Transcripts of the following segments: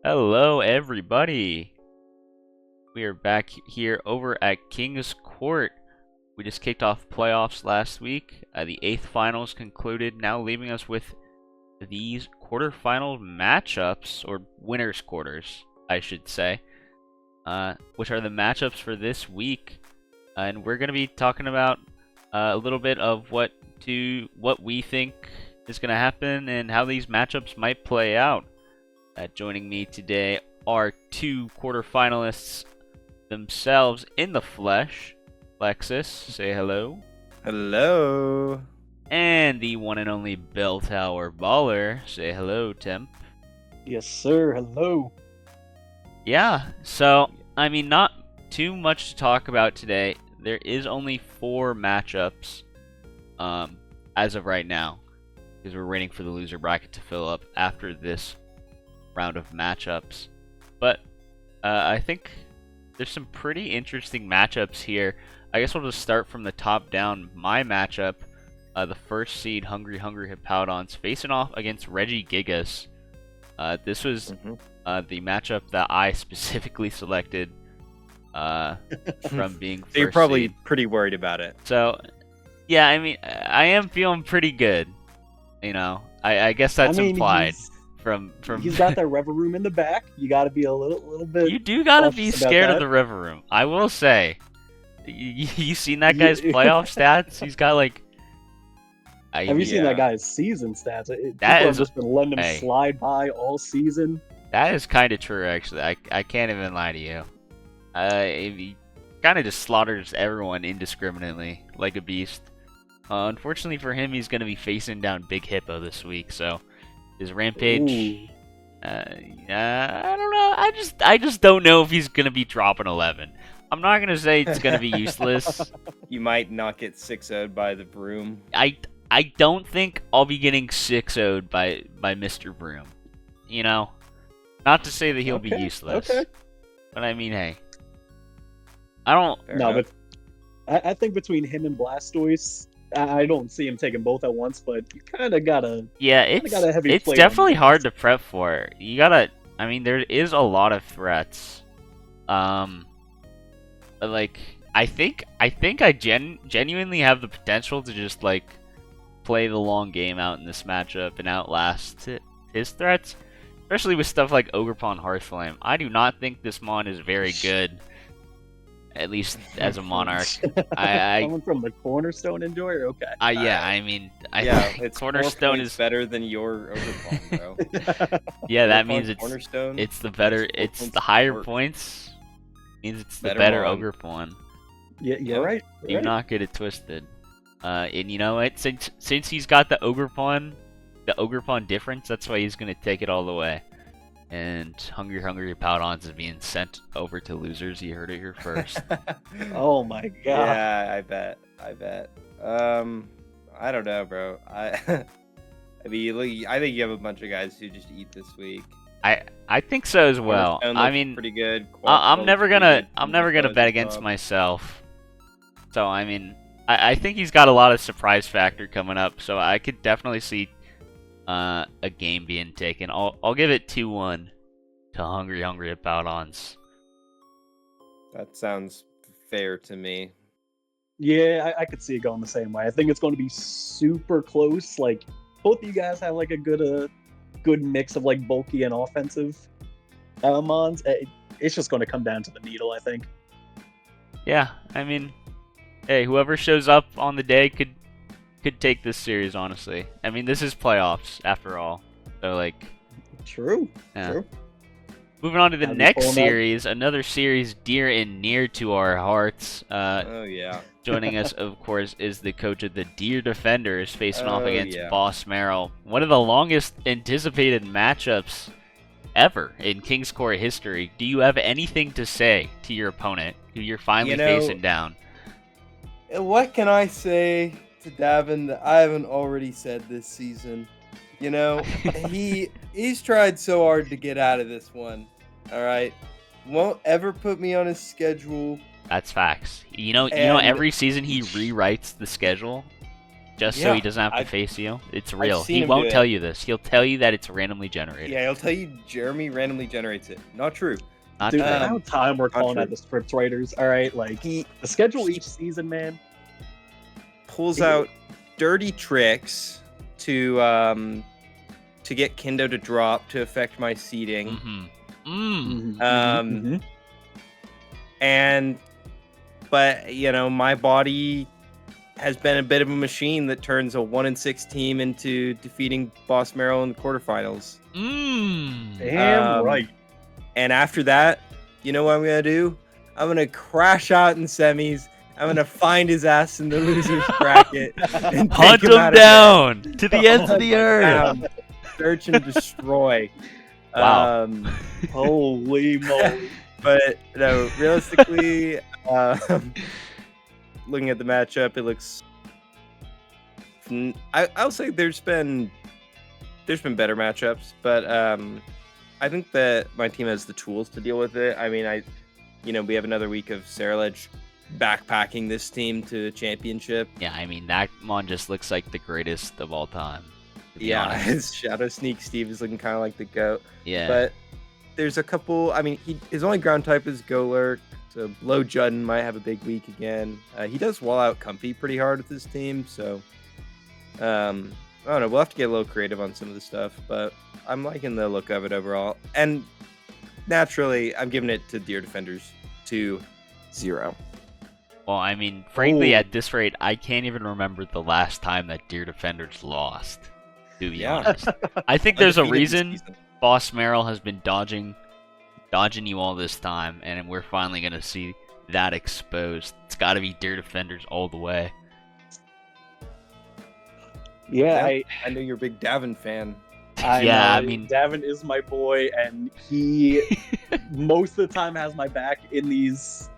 Hello, everybody. We are back here over at King's Court. We just kicked off playoffs last week. The 8th finals concluded, now leaving us with these quarterfinal matchups, or winners' quarters, I should say, which are the matchups for this week. And we're going to be talking about a little bit of what we think is going to happen and how these matchups might play out. Joining me today are two quarterfinalists themselves in the flesh. Lexus, say hello. Hello. And the one and only Bell Tower Baller, say hello, Temp. Yes, sir. Hello. Yeah, so, I mean, not too much to talk about today. There is only 4 matchups as of right now, because we're waiting for the loser bracket to fill up after this round of matchups. But I think there's some pretty interesting matchups here. I guess we'll just start from the top down. My matchup, the first seed Hungry Hippowdons facing off against Reggie Gigas. This was the matchup that I specifically selected from being first So you're probably seed. pretty worried about it. So, yeah, I mean, I am feeling pretty good. You know, I guess that's implied. From He's got that river room in the back. You got to be a little bit. You do gotta be cautious about scared of that. the river room. I will say, you seen that guy's playoff stats? He's got like. Have you seen that guy's season stats? People That have is- just been letting him hey. slide by all season. That is kind of true, actually. I can't even lie to you. He kind of just slaughters everyone indiscriminately, like a beast. Unfortunately for him, he's gonna be facing down Big Hippo this week, so his rampage. Ooh. I don't know. I just don't know if he's gonna be dropping 11. I'm not gonna say it's gonna be useless. You might not get 6-0'd by the broom. I don't think I'll be getting 6-0'd by Mr. Broom. You know, not to say that he'll be useless. Okay. But I mean, hey, I don't. Fair No, enough. but I think between him and Blastoise, I don't see him taking both at once. But you kind of gotta. Yeah, got a heavy it's plate on definitely his hard to hands. prep for. You gotta. I mean, there is a lot of threats. Like I think I genuinely have the potential to just like play the long game out in this matchup and outlast his threats, especially with stuff like Ogerpon Hearthflame. I do not think this mon is very good, at least as a monarch. I Coming from the cornerstone enjoyer. Okay. yeah, I mean, Yeah, think it's Cornerstone 4 is points better than your Overclock, bro. yeah, that Overclock means it's Cornerstone. the better, It's 4 it's points the higher worse. points. Means it's the Better better mon. Ogerpon. Yeah, you're Yeah. right. Do You're right. not get it twisted. And you know what? Since he's got the Ogerpon difference, that's why he's gonna take it all the way. And Hungry Hippowdons is being sent over to losers. You heard it here first. Oh my god. Yeah, I bet. I don't know, bro. I mean, look, I think you have a bunch of guys who just eat this week. I think so as well. Cornerstone I looks mean, pretty good. I'm never gonna Quackle bet against myself. So I mean, I think he's got a lot of surprise factor coming up. So I could definitely see a game being taken. I'll give it 2-1 to Hungry Hippowdons. That sounds fair to me. Yeah, I could see it going the same way. I think it's going to be super close. Like both of you guys have like a good mix of like bulky and offensive mons. It's just going to come down to the needle, I think. Yeah, I mean, hey, whoever shows up on the day could take this series. Honestly, I mean, this is playoffs after all. So like, True. Yeah. True. moving on to the Gotta be next pulling out- series, another series dear and near to our hearts. Oh yeah. Joining us, of course, is the coach of the Deer Defenders, facing off Oh, against yeah. Boss Merrill. One of the longest anticipated matchups ever in King's Court history. Do you have anything to say to your opponent, who you're finally You know- facing down? What can I say to Davin that I haven't already said this season? You know, he's tried so hard to get out of this one. All right, won't ever put me on his schedule. That's facts. You know, And- every season he rewrites the schedule. just so he Yeah, doesn't have to I've- face you. It's real. seen He him won't do tell it. you this. He'll tell you that it's randomly generated. Yeah, he'll tell you Jeremy randomly generates it. Not true. Not Dude, true. about time we're calling true. out the script writers. All right, like He the schedule each season, man. pulls out dirty tricks to get Kendo to drop to affect my seeding. Mm-hmm. But my body has been a bit of a machine that turns a 1-6 team into defeating Boss Merrill in the quarterfinals. Damn right. And after that, you know what I'm gonna do? I'm gonna crash out in semis. I'm gonna find his ass in the losers bracket and Hunt take him out him of there. down to the ends of the earth. Down, search and destroy. Wow. Holy moly. But no, realistically, looking at the matchup, it looks. I'll say there's been better matchups, but I think that my team has the tools to deal with it. I mean, we have another week of Saraledge backpacking this team to a championship. Yeah, I mean, that mon just looks like the greatest of all time. To be Yeah, honest. his Shadow Sneak Steve is looking kind of like the GOAT. Yeah. But there's a couple. I mean, his only ground type is Golurk, so Low Judden might have a big week again. He does wall out Comfy pretty hard with his team, so I don't know. We'll have to get a little creative on some of the stuff, but I'm liking the look of it overall. And naturally, I'm giving it to Deer Defenders 2-0. Well, I mean, frankly, Ooh. at this rate, I can't even remember the last time that Deer Defenders lost. To be honest, I think there's a Undefeated this reason season. Boss Merrill has been dodging you all this time, and we're finally gonna see that exposed. It's got to be Deer Defenders all the way. Yeah, I know you're a big Davin fan. Yeah, know, I mean- Davin is my boy, and he most of the time has my back in these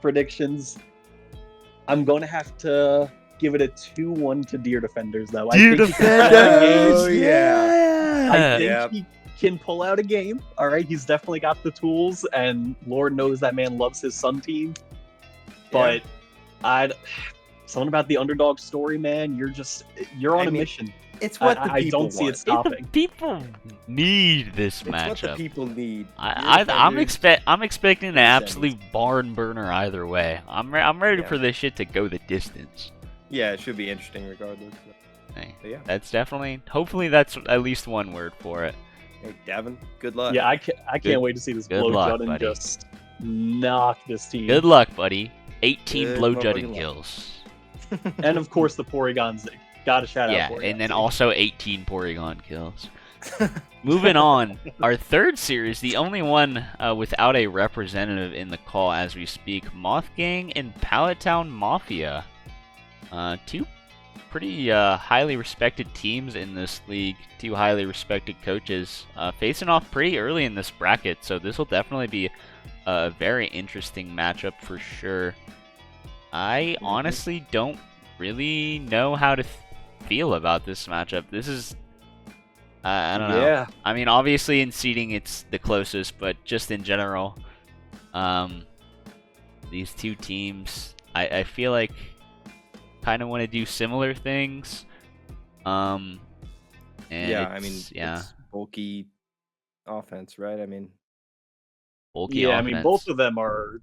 predictions. I'm gonna have to give it a 2-1 to Deer Defenders, though. Deer I think he can pull out a game. Oh, yeah. I think Yep. he can pull out a game. All right, he's definitely got the tools, and Lord knows that man loves his Sun team. But something about the underdog story, man. You're on I a mean, mission. It's what the I people don't see it want. stopping. People need this It's what the matchup. people need. I'm expecting an Semis. absolute barn burner either way. I'm ready Yeah. for this shit to go the distance. Yeah, it should be interesting regardless. Hey, But yeah. that's definitely. Hopefully, that's at least one word for it. Hey, Davin, good luck. Yeah, I can't Good- wait to see this good blow luck, Judden buddy. just knock this team. Good luck, buddy. 18 Good blow motherfucking jutting luck. kills. And of course the Porygon Zig. Gotta shout Yeah, out Porygon and then Zig. also 18 Porygon kills. Moving on, our third series, the only one without a representative in the call as we speak, Moth Gang and Pallet Town Mafia. Two pretty highly respected teams in this league, two highly respected coaches, facing off pretty early in this bracket, so this will definitely be a very interesting matchup for sure. I honestly don't really know how to feel about this matchup. This is I don't know. Yeah. I mean, obviously in seeding it's the closest, but just in general, these two teams, I feel like kind of want to do similar things. And Yeah, I mean, yeah, it's bulky offense, right? I mean, bulky Yeah, I offense. mean both of them are,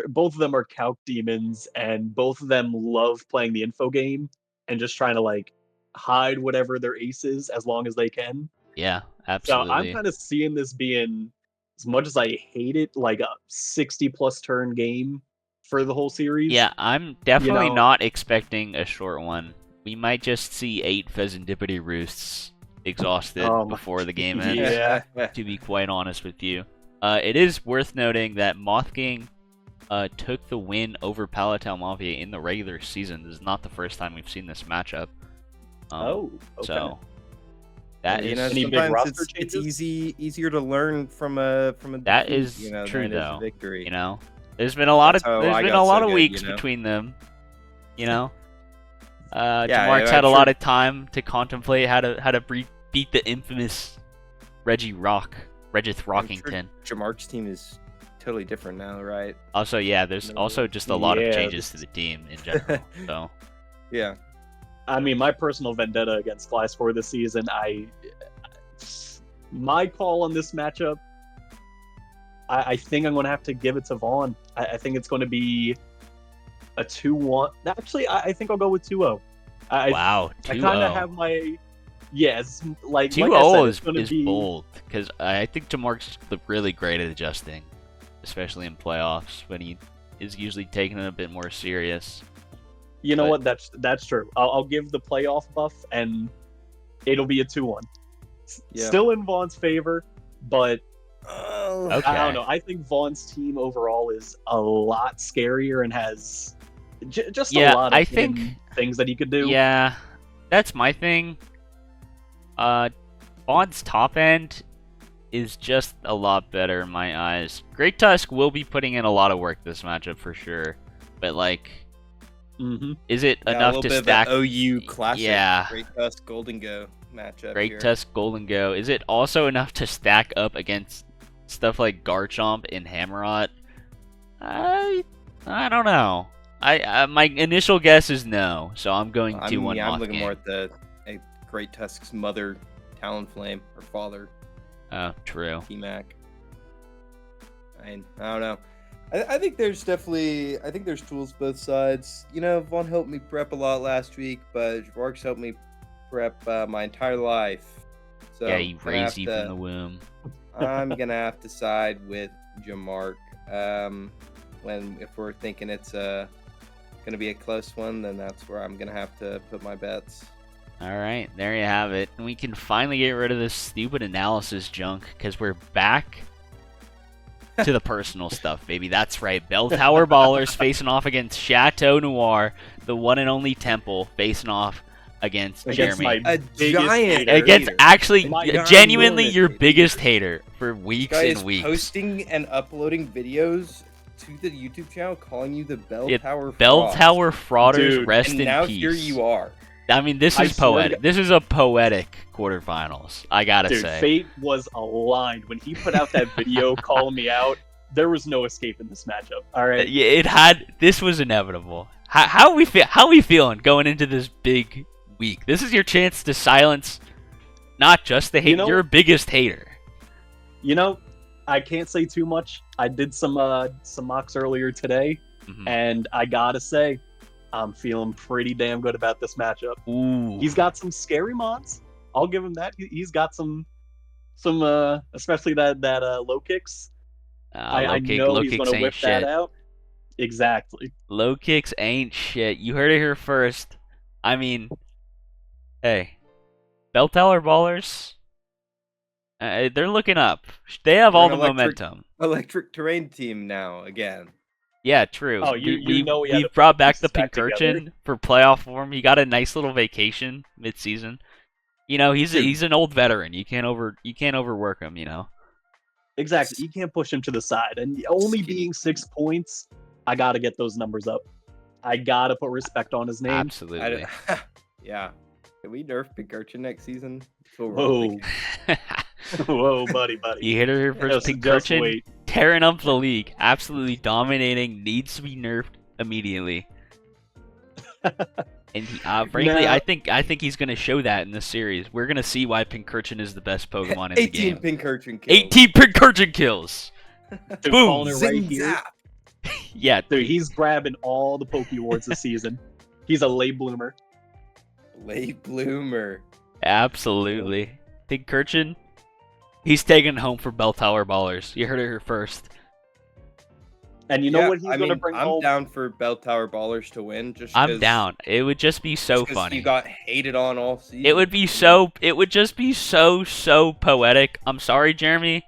both of them are calc demons, and both of them love playing the info game and just trying to like hide whatever their ace is as long as they can. Yeah, So absolutely. I'm kind of seeing this being, as much as I hate it, like a 60+ turn game for the whole series. Yeah, I'm definitely know- not expecting a short one. We might just see 8 Pheasantipity Roosts exhausted Um, before the game ends. Yeah. To be quite honest with you. It is worth noting that Moth Gang took the win over Pallet Town Mafia in the regular season. This is not the first time we've seen this matchup. Okay. So that you is know, Any big sometimes roster it's changes? easier to learn from a That defeat, is true, than it is a though. victory. you know. There's been a lot That's how of I got so good, weeks you know? between them. You know. Yeah, Jamark's I'm had a sure- lot of time to contemplate how to beat the infamous Reggie Regith Rockington. Jamark's team is totally different now, right? Also, yeah, there's No. also just a lot of Yeah, changes this to the team in general. So Yeah. I mean, my personal vendetta against Gliscor this season, my call on this matchup, I think I'm going to have to give it to Vaughn. I think it's going to be a 2-1. Actually, I think I'll go with 2-0. Wow, 2-0. I kind of have my... Yes, like 2-0 I said, it's gonna is be... bold, because I think Jamarc's really great at adjusting, especially in playoffs, when he is usually taking it a bit more serious. You know what? That's true. I'll give the playoff buff, and it'll be a 2-1. Yeah. Still in Vaughn's favor, but Okay. I don't know. I think Vaughn's team overall is a lot scarier and has just a lot of things that he could do. Yeah, that's my thing. Vaughn's top end is just a lot better in my eyes. Great Tusk will be putting in a lot of work this matchup for sure, but like, is it enough a to bit stack? Of an OU classic. Yeah. Great Tusk Golden Go matchup. Great here. Tusk Golden Go. Is it also enough to stack up against stuff like Garchomp and Hammerot? I don't know. My initial guess is no, so I'm going 2-1. Yeah, I'm looking more at the Great Tusk's mother, Talonflame, or father. Oh, true. T-Mac. I don't know. I think there's definitely, I think there's tools both sides. You know, Vaughn helped me prep a lot last week, but Jamarc's helped me prep my entire life. So Yeah, he raised you from the womb. I'm gonna have to side with Jamarc. If we're thinking it's gonna be a close one, then that's where I'm gonna have to put my bets. Alright, there you have it. And we can finally get rid of this stupid analysis junk, because we're back to the personal stuff, baby. That's right. Bell Tower Ballers facing off against Chateau Noir, the one and only Temple facing off against Jeremy. A giant Against hater. actually, My genuinely God. your biggest hater for weeks This guy and is weeks. posting and uploading videos to the YouTube channel calling you the Bell Tower Bell Frauds. Tower Frauders, Dude, rest And in now peace. here you are. I mean, this I is swear to poetic. This is a poetic quarterfinals, I gotta Dude, say. fate was aligned. When he put out that video calling me out, there was no escape in this matchup. All right. Yeah, it had. This was inevitable. How we feel? How we feeling going into this big week? This is your chance to silence, not just the hate, your biggest hater. You know, I can't say too much. I did some mocks earlier today, and I gotta say, I'm feeling pretty damn good about this matchup. Ooh. He's got some scary mods. I'll give him that. He's got some especially that low kicks. I know he's gonna whip that out. Exactly. Low kicks ain't shit. You heard it here first. I mean, hey, Bell Tower Ballers, they're looking up. They have all the momentum. Electric terrain team now again. Yeah, true. Oh, we brought back the back together. Pinkerton for playoff form. He got a nice little vacation mid-season. You know, he's an old veteran. You can't overwork him. You know. Exactly. You can't push him to the side, and only being 6 points, I gotta get those numbers up. I gotta put respect on his name. Absolutely. Yeah. Can we nerf Pinkerton next season? Whoa. Whoa, buddy. You hit her first. Pinkerton tearing up the league, absolutely dominating. Needs to be nerfed immediately. And he, frankly, I think he's gonna show that in this series. We're gonna see why Pinkerton is the best Pokemon in the game. 18 Pinkerton kills. 18 Pinkerton kills. Dude, Boom. right here. Yeah, dude, he's grabbing all the Poke Awards this season. He's a late bloomer. Late bloomer. Absolutely. Pinkerton, he's taking it home for Bell Tower Ballers. You heard it here first. And you know what he's going to bring home? I'm down for Bell Tower Ballers to win. I'm down. It would just be so funny. You got hated on all season. It would be so. It would just be so poetic. I'm sorry, Jeremy.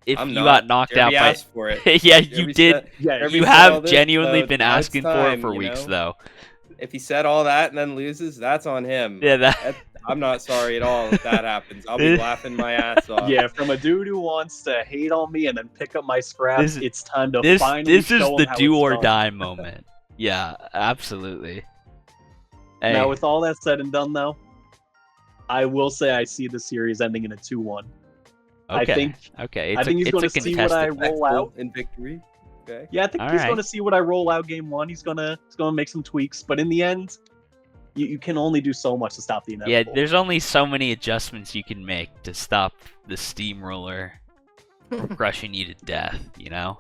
If you got knocked out by, asked for it. Yeah, you did. You have genuinely been asking for it for weeks, though. If he said all that and then loses, that's on him. Yeah, I'm not sorry at all if that happens. I'll be laughing my ass off. Yeah, from a dude who wants to hate on me and then pick up my scraps, it's time to finally This is show the him how do it's or done. die moment. Yeah, absolutely. Hey. Now, with all that said and done, though, I will say I see the series ending in a 2-1. Okay. I think okay. I think he's going to see what I roll out in victory. Okay. Yeah, I think All he's right. going to see what I roll out game 1. He's gonna make some tweaks, but in the end, you can only do so much to stop the Yeah, inevitable. there's only so many adjustments you can make to stop the steamroller from crushing you to death, you know?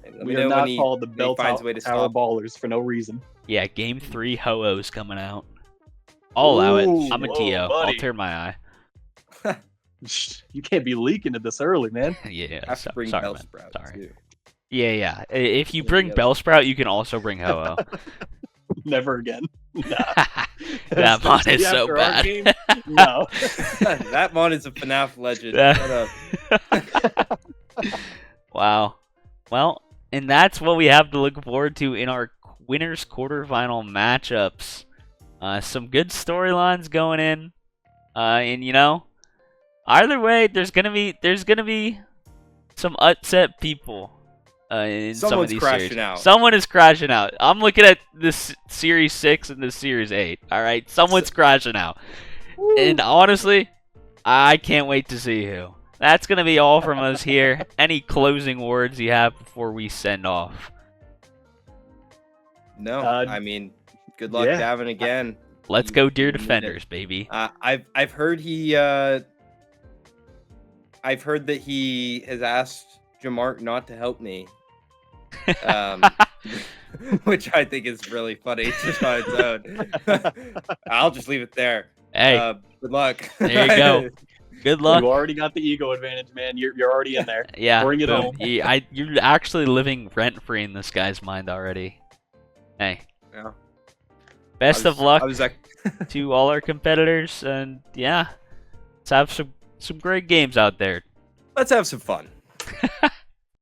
Let We me are know not when called the he Bell finds a way Tower to stop. Ballers for no reason. Yeah, Game 3 Ho-Oh's coming out. I'll allow it. Ooh, I'm a whoa, TO. I'll buddy. turn my eye. You can't be leaking it this early, man. Yeah, Have to bring sorry, man. Bellsprout Sorry. too. Yeah. If you Yeah, bring yeah. Bellsprout, you can also bring Ho-Oh. Never again. Nah. That mon Especially is so after our bad. game, no. That mon is a FNAF legend. Yeah. Shut up. Wow. Well, and that's what we have to look forward to in our winners quarterfinal matchups. Some good storylines going in, and you know, either way, there's gonna be some upset people in some of Someone's these crashing series. out. Someone is crashing out. I'm looking at this Series 6 and this Series 8. All right, someone's crashing out, and honestly, I can't wait to see who. That's gonna be all from us here. Any closing words you have before we send off? No, I mean, good luck, yeah. Davin, again. Let's You- go, dear you need it. defenders, baby. I've heard I've heard that he has asked Jamart not to help me, which I think is really funny just on its own. I'll just leave it there. Hey, Good luck. there you go. Good luck. You already got the ego advantage, man. You're already in there. Yeah, Bring it boom. home. You're actually living rent free in this guy's mind already. Hey, Yeah. best of luck I was like, to all our competitors, and yeah, let's have some great games out there. let's have some fun.